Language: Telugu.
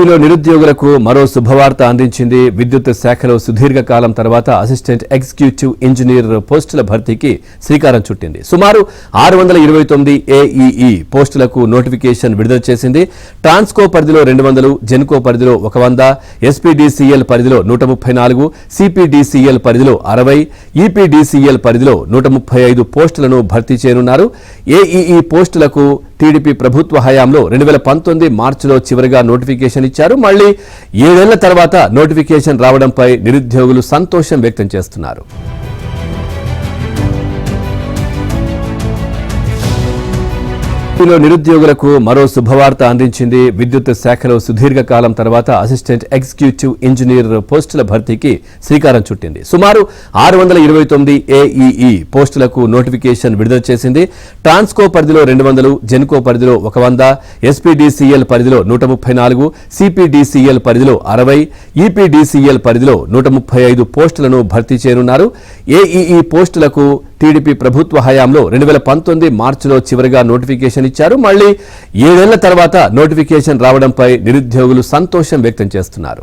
నిరుద్యోగులకు మరో శుభవార్త అందించింది. విద్యుత్ శాఖలో సుదీర్ఘకాలం తర్వాత అసిస్టెంట్ ఎగ్జిక్యూటివ్ ఇంజనీర్ పోస్టుల భర్తీకి శ్రీకారం చుట్టింది. సుమారు 629 ఏఈఈ పోస్టులకు నోటిఫికేషన్ విడుదల చేసింది. ట్రాన్స్కో పరిధిలో 200, జెన్కో పరిధిలో 100, ఎస్పీడీసీఎల్ పరిధిలో 134, సిపీడీసీఎల్ పరిధిలో 60, ఈపీడీసీఎల్ పరిధిలో 135 పోస్టులను భర్తీ చేయనున్నారు. ఏఈఈ పోస్టులకు టీడీపీ ప్రభుత్వ హయాంలో 2019 మార్చిలో చివరిగా నోటిఫికేషన్ ఇచ్చారు. మళ్లీ 7 ఏళ్ల తర్వాత నోటిఫికేషన్ రావడంపై నిరుద్యోగులు సంతోషం వ్యక్తం చేస్తున్నారు. నిరుద్యోగులకు మరో శుభవార్త అందించింది. విద్యుత్ శాఖలో సుదీర్ఘకాలం తర్వాత అసిస్టెంట్ ఎగ్జిక్యూటివ్ ఇంజనీర్ పోస్టుల భర్తీకి శ్రీకారం చుట్టింది. సుమారు 629 ఏఈఈ పోస్టులకు నోటిఫికేషన్ విడుదల చేసింది. ట్రాన్స్కో పరిధిలో 200, జెన్కో పరిధిలో 100, ఎస్పీడీసీఎల్ పరిధిలో 134, సిపీడీసీఎల్ పరిధిలో 60, ఈపీడీసీఎల్ పరిధిలో 135 పోస్టులను భర్తీ చేయనున్నారు. ఏఈఈ పోస్టులకు టీడీపీ ప్రభుత్వ హయాంలో 2019 మార్చిలో చివరిగా నోటిఫికేషన్ ఇచ్చారు. మళ్లీ 7 ఏళ్ల తర్వాత నోటిఫికేషన్ రావడంపై నిరుద్యోగులు సంతోషం వ్యక్తం చేస్తున్నారు.